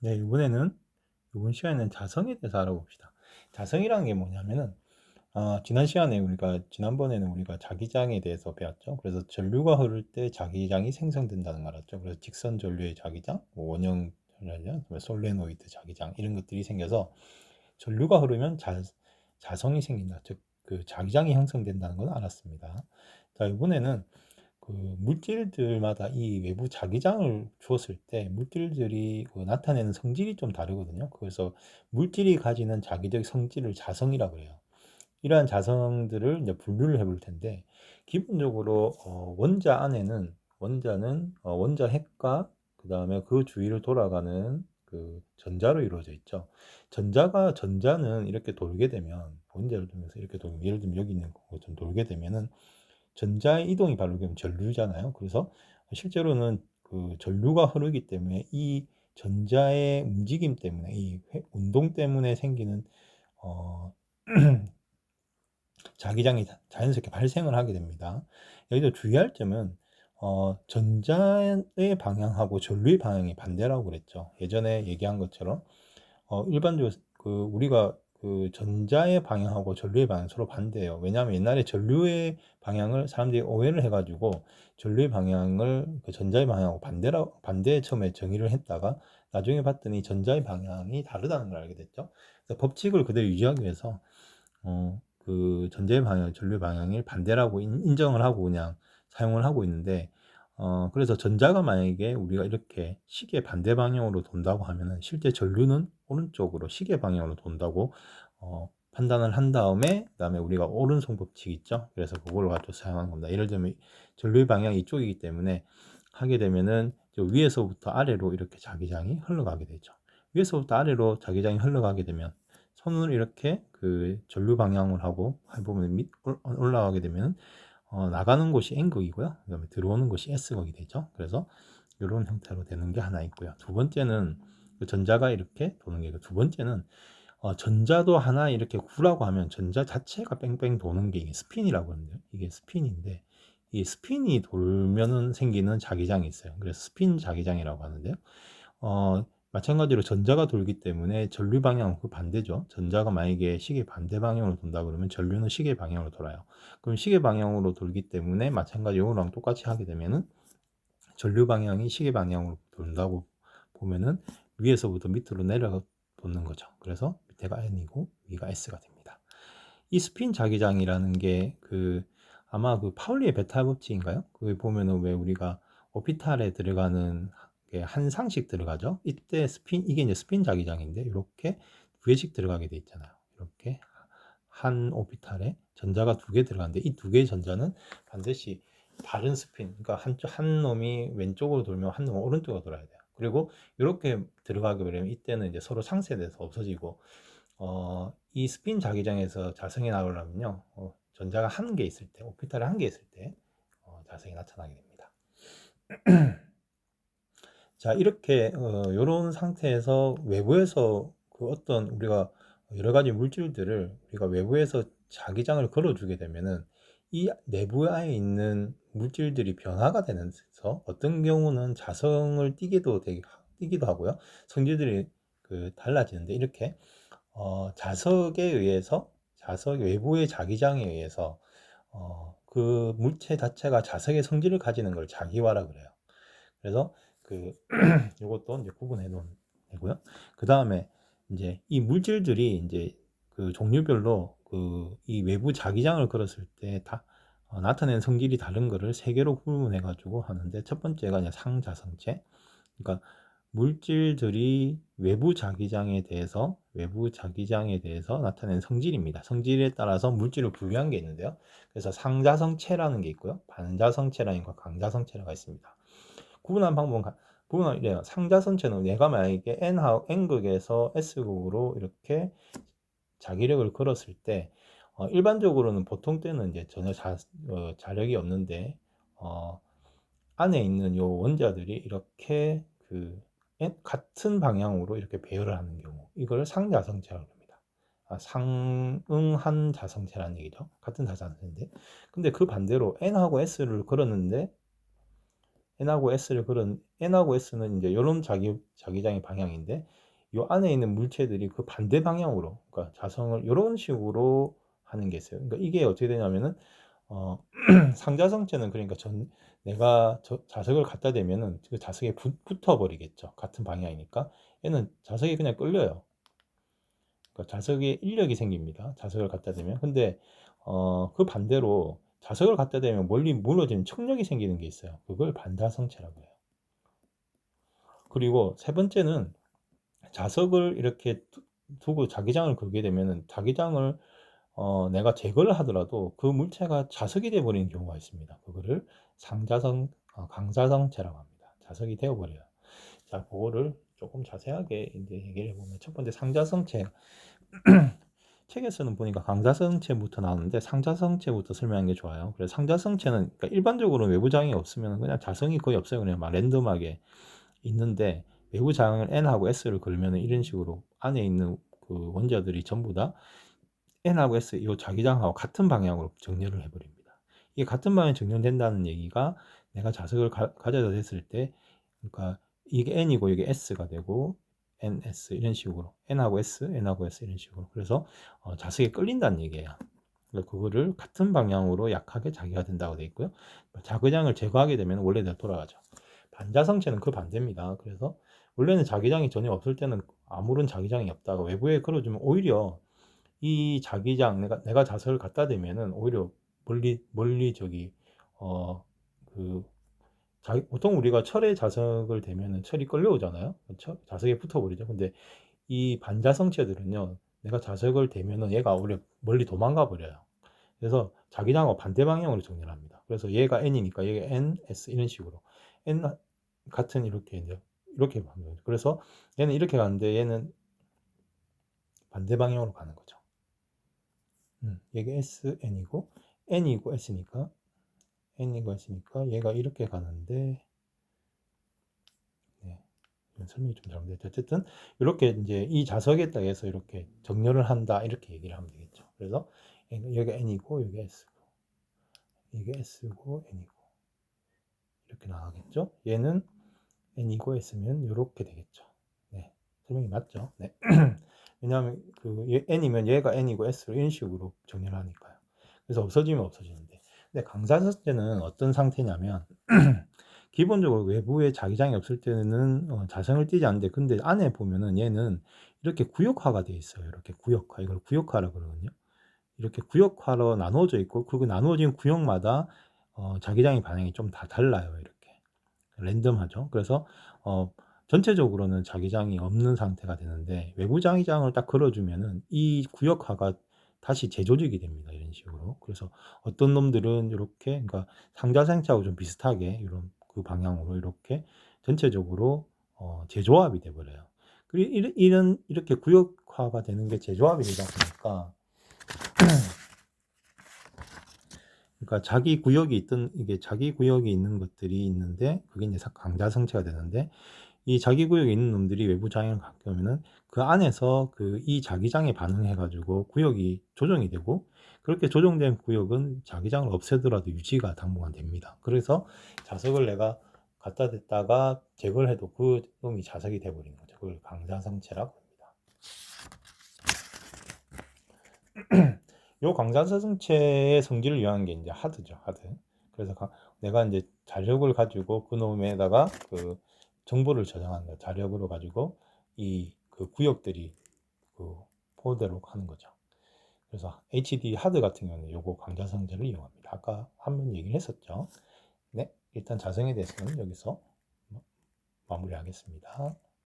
네, 이번 시간에는 자성에 대해서 알아봅시다. 자성이라는 게 뭐냐면은, 지난번에는 우리가 자기장에 대해서 배웠죠. 그래서 전류가 흐를 때 자기장이 생성된다는 걸 알았죠. 그래서 직선 전류의 자기장, 뭐 원형 전류냐, 솔레노이드 자기장, 이런 것들이 생겨서 전류가 흐르면 자성이 생긴다. 즉, 그 자기장이 형성된다는 건 알았습니다. 자, 이번에는 그 물질들마다 이 외부 자기장을 주었을 때 물질들이 그 나타내는 성질이 좀 다르거든요. 그래서 물질이 가지는 자기적 성질을 자성이라고 해요. 이러한 자성들을 이제 분류를 해볼 텐데, 기본적으로 원자는 원자 핵과 그 다음에 그 주위를 돌아가는 그 전자로 이루어져 있죠. 전자는 이렇게 돌게 되면, 원자를 두면서 이렇게 돌면, 예를 들면 여기 있는 것처럼 돌게 되면은 전자의 이동이 바로 그럼 전류잖아요. 그래서 실제로는 그 전류가 흐르기 때문에 이 전자의 움직임 때문에, 운동 때문에 생기는 어, 자기장이 자연스럽게 발생을 하게 됩니다. 여기서 주의할 점은 전자의 방향하고 전류의 방향이 반대라고 그랬죠. 예전에 얘기한 것처럼 일반적으로 우리가 그 전자의 방향하고 전류의 방향 서로 반대예요. 왜냐하면 옛날에 전류의 방향을 사람들이 오해를 해가지고 전류의 방향을 그 전자의 방향하고 반대 처음에 정의를 했다가 나중에 봤더니 전자의 방향이 다르다는 걸 알게 됐죠. 그래서 법칙을 그대로 유지하기 위해서 그 전자의 방향, 전류의 방향을 반대라고 인정을 하고 그냥 사용을 하고 있는데, 그래서 전자가 만약에 우리가 이렇게 시계 반대 방향으로 돈다고 하면은 실제 전류는 오른쪽으로 시계 방향으로 돈다고 판단을 한 다음에, 그다음에 우리가 오른손 법칙 있죠. 그래서 그걸 가지고 사용하는 겁니다. 예를 들면 전류의 방향이 이쪽이기 때문에 하게 되면은 저 위에서부터 아래로 이렇게 자기장이 흘러가게 되죠. 위에서부터 아래로 자기장이 흘러가게 되면 손을 이렇게 그 전류 방향을 하고 해보면 올라가게 되면 나가는 곳이 N극이고요. 그다음에 들어오는 곳이 S극이 되죠. 그래서 이런 형태로 되는 게 하나 있고요. 두 번째는 그 전자가 이렇게 도는 게 있고, 두 번째는 전자도 하나 이렇게 구라고 하면 전자 자체가 뺑뺑 도는 게 이게 스핀이라고 하는데요. 이게 스핀인데 이 스핀이 돌면은 생기는 자기장이 있어요. 그래서 스핀 자기장이라고 하는데요. 마찬가지로 전자가 돌기 때문에 전류 방향은 그 반대죠. 전자가 만약에 시계 반대 방향으로 돈다 그러면 전류는 시계 방향으로 돌아요. 그럼 시계 방향으로 돌기 때문에 마찬가지로 이거랑 똑같이 하게 되면은 전류 방향이 시계 방향으로 돈다고 보면은 위에서부터 밑으로 내려 도는 거죠. 그래서 밑에가 N이고 위가 S가 됩니다. 이 스핀 자기장이라는 게 아마 그 파울리의 베타 법칙인가요? 그게 보면은 왜 우리가 오피탈에 들어가는 게 한 상씩 들어가죠. 이게 이제 스핀 자기장인데 이렇게 두 개씩 들어가게 돼 있잖아요. 이렇게 한 오피탈에 전자가 두 개 들어가는데 이 두 개의 전자는 반드시 다른 스핀, 그러니까 한 놈이 왼쪽으로 돌면 한 놈은 오른쪽으로 돌아야 돼요. 그리고 이렇게 들어가게 되면 이때는 이제 서로 상쇄돼서 없어지고, 이 스핀 자기장에서 자성이 나오려면요, 전자가 한 개 있을 때, 오피탈이 한 개 있을 때, 자성이 나타나게 됩니다. 자, 이렇게, 이런 상태에서 외부에서 그 어떤 우리가 여러 가지 물질들을 우리가 외부에서 자기장을 걸어주게 되면은 이 내부에 있는 물질들이 변화가 되면서 어떤 경우는 자성을 띠기도 하고요. 성질들이 달라지는데, 이렇게 자석 외부의 자기장에 의해서 그 물체 자체가 자석의 성질을 가지는 걸 자기화라 그래요. 그래서 이것도 이제 구분해 놓은 거고요. 그 다음에 이제 이 물질들이 이제 그 종류별로 이 외부 자기장을 걸었을 때 다 나타내는 성질이 다른 거를 세 개로 구분해 가지고 하는데, 첫 번째가 이제 상자성체. 그러니까 물질들이 외부 자기장에 대해서 나타내는 성질입니다. 성질에 따라서 물질을 분류한 게 있는데요. 그래서 상자성체라는 게 있고요. 반자성체라는 거, 강자성체가 있습니다. 구분한 방법은 이래요. 상자성체는 얘가 만약에 N극에서 S극으로 이렇게 자기력을 걸었을 때, 일반적으로는 보통 때는 이제 전혀 자력이 없는데, 안에 있는 요 원자들이 이렇게 같은 방향으로 이렇게 배열을 하는 경우, 이걸 상자성체라고 합니다. 상응한 자성체라는 얘기죠. 같은 자성체인데, 근데 그 반대로 N하고 S를 걸었는데 N하고 S를 그런 N하고 S는 이제 이런 자기장의 방향인데 요 안에 있는 물체들이 그 반대 방향으로, 그러니까 자성을 이런 식으로 하는 게 있어요. 그러니까 이게 어떻게 되냐면은 상자성체는 그러니까 내가 자석을 갖다 대면은 그 자석에 붙어 버리겠죠. 같은 방향이니까. 얘는 자석이 그냥 끌려요. 그러니까 자석에 인력이 생깁니다. 자석을 갖다 대면. 근데 그 반대로 자석을 갖다 대면 멀리 무너지는 척력이 생기는 게 있어요. 그걸 반자성체라고 해요. 그리고 세 번째는 자석을 이렇게 두고 자기장을 걸게 되면은 자기장을 내가 제거를 하더라도 그 물체가 자석이 되어 버리는 경우가 있습니다. 그거를 강자성체라고 합니다. 자석이 되어 버려요. 자, 그거를 조금 자세하게 이제 얘기를 해보면, 첫 번째 상자성체. 책에서는 보니까 강자성체부터 나오는데 상자성체부터 설명하는 게 좋아요. 그래서 상자성체는 그러니까 일반적으로 외부 장애가 없으면 그냥 자성이 거의 없어요. 그냥 막 랜덤하게 있는데, 외부 장을 N하고 S를 걸면 이런 식으로 안에 있는 그 원자들이 전부 다 N하고 S 이 자기장하고 같은 방향으로 정렬을 해버립니다. 이게 같은 방향에 정렬된다는 얘기가 내가 자석을 가져다 댔을 때, 그러니까 이게 N이고 이게 S가 되고 NS 이런 식으로 N하고 S, N하고 S 이런 식으로. 그래서 자석에 끌린다는 얘기예요. 그러니까 그거를 같은 방향으로 약하게 자기가 된다고 되어 있고요. 자기장을 제거하게 되면 원래대로 돌아가죠. 반자성체는 그 반대입니다. 그래서 원래는 자기장이 전혀 없을 때는 아무런 자기장이 없다가 외부에 걸어주면 오히려 이 자기장, 내가 자석을 갖다 대면은 오히려 멀리 저기 그 보통 우리가 철에 자석을 대면은 철이 끌려오잖아요. 자석에 붙어버리죠. 근데 이 반자성체들은요, 내가 자석을 대면은 얘가 오히려 멀리 도망가 버려요. 그래서 자기장하고 반대 방향으로 정렬합니다. 그래서 얘가 N이니까 얘가 N, S 이런 식으로 N 같은 이렇게 이제 이렇게 하는 거죠. 그래서 얘는 이렇게 가는데 얘는 반대 방향으로 가는 거죠. 얘가 S, N이고 N이고 S니까 N이고 S니까 얘가 이렇게 가는데, 네, 설명이 좀 잘못됐죠. 어쨌든 이렇게 이제 이 자석에 따라서 이렇게 정렬을 한다 이렇게 얘기를 하면 되겠죠. 그래서 여기가 N이고 여기 S고 이게 S고 N이고 이렇게 나가겠죠. 얘는 N이고 S면 이렇게 되겠죠. 네, 설명이 맞죠? 네. 왜냐하면 N이면 얘가 N이고 S로 이런 식으로 정렬을 하니까요. 그래서 없어지면 없어지는데, 근데 강자성체는 어떤 상태냐면 기본적으로 외부에 자기장이 없을 때는 자성을 띠지 않는데, 근데 안에 보면은 얘는 이렇게 구역화가 되어 있어요. 이렇게 구역화, 이걸 구역화라고 그러거든요. 이렇게 구역화로 나누어져 있고 그 나누어진 구역마다 자기장의 반응이 좀 다 달라요. 이렇게 랜덤하죠. 그래서 전체적으로는 자기장이 없는 상태가 되는데, 외부 자기장을 딱 걸어주면은 이 구역화가 다시 재조직이 됩니다. 이런 식으로. 그래서 어떤 놈들은 이렇게, 그러니까 상자생체하고 좀 비슷하게 이런 그 방향으로 이렇게 전체적으로 재조합이 돼 버려요. 그리고 이렇게 구역화가 되는 게 재조합이 되다 보니까, 그러니까 이게 자기 구역이 있는 것들이 있는데, 그게 이제 강자성체가 되는데, 이 자기 구역에 있는 놈들이 외부 장애를 갖게 되면은 그 안에서 이 자기장에 반응해 가지고 구역이 조정이 되고, 그렇게 조정된 구역은 자기장을 없애더라도 유지가 당분간 됩니다. 그래서 자석을 내가 갖다 댔다가 제거를 해도 그 놈이 자석이 돼 버리는 거죠. 그걸 강자성체라고 합니다. 요 강자성체의 성질을 이용한 게 이제 하드죠, 하드. 그래서 내가 이제 자력을 가지고 그 놈에다가 그 정보를 저장하는 거예요. 자력으로 가지고 그 구역들이 그 포대로 하는 거죠. 그래서 HD 하드 같은 경우는 요거 강자성체를 이용합니다. 아까 한 번 얘기를 했었죠. 네, 일단 자성에 대해서는 여기서 마무리하겠습니다.